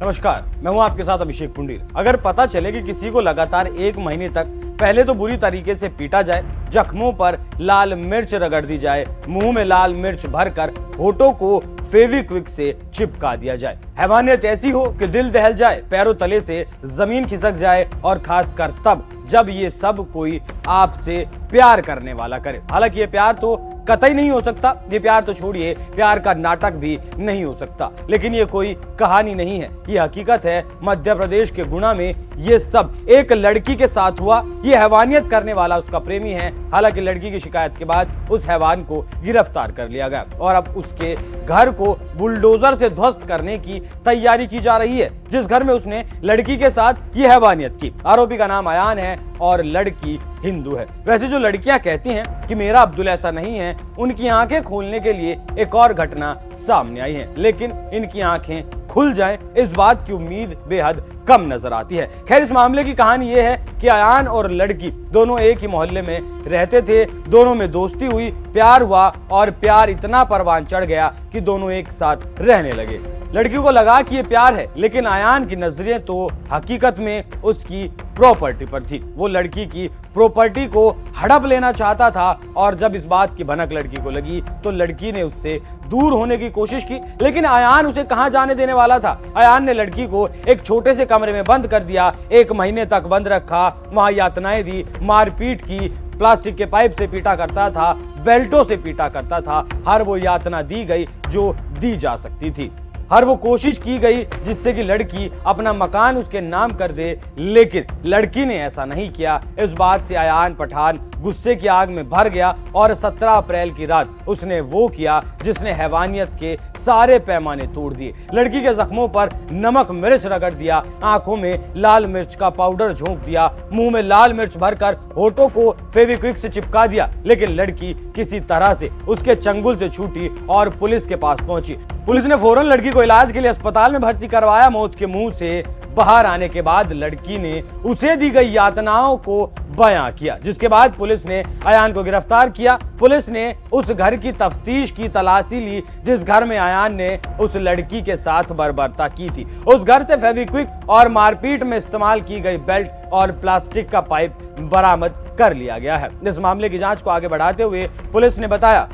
नमस्कार, मैं हूं आपके साथ अभिषेक पुंडीर। अगर पता चले कि किसी को लगातार 1 महीने तक पहले तो बुरी तरीके से पीटा जाए, जख्मों पर लाल मिर्च रगड़ दी जाए, मुंह में लाल मिर्च भरकर होठों को फेविक्विक से चिपका दिया जाए, हैवानियत ऐसी हो कि दिल दहल जाए, पैरों तले से जमीन खिसक जाए, और खासकर तब जब ये सब कोई आपसे प्यार करने वाला करे। हालांकि ये प्यार तो कतई नहीं हो सकता, ये प्यार तो छोड़िए, प्यार का नाटक भी नहीं हो सकता। लेकिन ये कोई कहानी नहीं है, ये हकीकत है। मध्य प्रदेश के गुना में ये सब एक लड़की के साथ हुआ। ये हैवानियत करने वाला उसका प्रेमी है। हालांकि लड़की की शिकायत के बाद उस हैवान को गिरफ्तार कर लिया गया और अब उसके घर को बुलडोजर से ध्वस्त करने की तैयारी की जा रही है, जिस घर में उसने लड़की के साथ ये हैवानियत की। आरोपी का नाम अयान है और लड़की हिंदू है। वैसे जो लड़कियां कहती हैं कि मेरा अब्दुल ऐसा नहीं है, उनकी आंखें खोलने के लिए एक और घटना सामने आई है, लेकिन इनकी आंखें खुल जाएं, इस बात की उम्मीद बेहद कम नजर आती है। खैर, इस मामले की कहानी यह है कि अयान और लड़की दोनों एक ही मोहल्ले में रहते थे, दोनों में दोस्ती हुई, प्यार हुआ और प्यार इतना परवान चढ़ गया कि दोनों एक साथ रहने लगे। लड़की को लगा कि ये प्यार है, लेकिन अयान की नजरें तो हकीकत में उसकी प्रॉपर्टी पर थी। वो लड़की की प्रॉपर्टी को हड़प लेना चाहता था और जब इस बात की भनक लड़की को लगी तो लड़की ने उससे दूर होने की कोशिश की, लेकिन अयान उसे कहां जाने देने वाला था। अयान ने लड़की को एक छोटे से कमरे में बंद कर दिया, 1 महीने तक बंद रखा, वहां यातनाएं दी, मारपीट की, प्लास्टिक के पाइप से पीटा करता था, बेल्टों से पीटा करता था। हर वो यातना दी गई जो दी जा सकती थी, हर वो कोशिश की गई जिससे कि लड़की अपना मकान उसके नाम कर दे, लेकिन लड़की ने ऐसा नहीं किया। इस बात से अयान पठान गुस्से की आग में भर गया और 17 अप्रैल की रात उसने वो किया जिसने हैवानियत के सारे पैमाने तोड़ दिए। लड़की के जख्मों पर नमक मिर्च रगड़ दिया, आंखों में लाल मिर्च का पाउडर झोंक दिया, मुंह में लाल मिर्च भरकर होठों को फेविक्विक से चिपका दिया। लेकिन लड़की किसी तरह से उसके चंगुल से छूटी और पुलिस के पास पहुंची। पुलिस ने फौरन लड़की को इलाज के लिए अस्पताल में भर्ती करवाया। मौत के मुंह से बाहर आने के बाद लड़की ने उसे दी गई यातनाओं को बयां किया, जिसके बाद पुलिस ने अयान को गिरफ्तार किया। पुलिस ने उस घर की तफ्तीश की, तलाशी ली जिस घर में अयान ने उस लड़की के साथ बर्बरता की थी। उस घर से फेविक्विक और मारपीट में इस्तेमाल की गई बेल्ट और प्लास्टिक का पाइप बरामद कर लिया गया है। इस मामले की जांच को आगे बढ़ाते हुए पुलिस ने बताया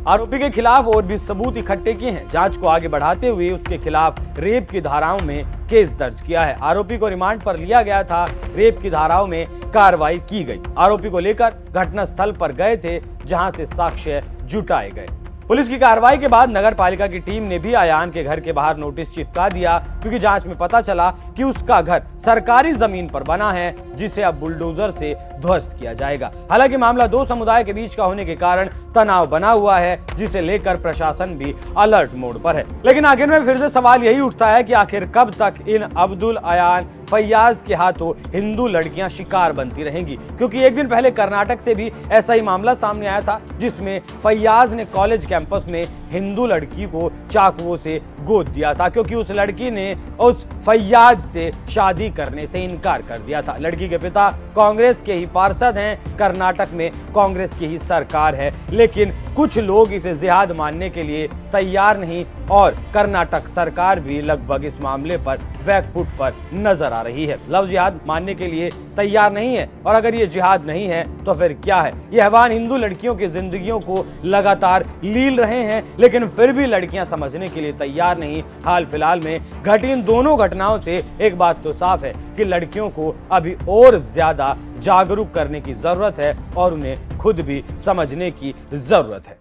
आरोपी के खिलाफ और भी सबूत इकट्ठे किए हैं। जांच को आगे बढ़ाते हुए उसके खिलाफ रेप की धाराओं में केस दर्ज किया है। आरोपी को रिमांड पर लिया गया था, रेप की धाराओं में कार्रवाई की गई। आरोपी को लेकर घटनास्थल पर गए थे, जहां से साक्ष्य जुटाए गए। पुलिस की कार्रवाई के बाद नगर पालिका की टीम ने भी अयान के घर के बाहर नोटिस चिपका दिया, क्योंकि जांच में पता चला कि उसका घर सरकारी जमीन पर बना है, जिसे अब बुलडोजर से ध्वस्त किया जाएगा। हालांकि मामला 2 समुदाय के बीच का होने के कारण तनाव बना हुआ है, जिसे लेकर प्रशासन भी अलर्ट मोड पर है। लेकिन आखिर में फिर से सवाल यही उठता है कि आखिर कब तक इन अब्दुल, अयान, फैयाज के हाथों हिंदू लड़कियां शिकार बनती रहेंगी? क्योंकि एक दिन पहले कर्नाटक से भी ऐसा ही मामला सामने आया था, जिसमें फैयाज ने कॉलेज कैंपस में हिंदू लड़की को चाकुओं से गोद दिया था, क्योंकि उस लड़की ने उस फैयाज से शादी करने से इनकार कर दिया था। लड़की के पिता कांग्रेस के ही पार्षद हैं, कर्नाटक में कांग्रेस की ही सरकार है, लेकिन कुछ लोग इसे जिहाद मानने के लिए तैयार नहीं और कर्नाटक सरकार भी लगभग इस मामले पर बैकफुट पर नजर आ रही है। लव जिहाद मानने के लिए तैयार नहीं है, और अगर ये जिहाद नहीं है तो फिर क्या है? ये हैवान हिंदू लड़कियों की जिंदगियों को लगातार लील रहे हैं, लेकिन फिर भी लड़कियां समझने के लिए तैयार नहीं। हाल फिलहाल में घटी इन दोनों घटनाओं से एक बात तो साफ है कि लड़कियों को अभी और ज्यादा जागरूक करने की जरूरत है और उन्हें खुद भी समझने की जरूरत है।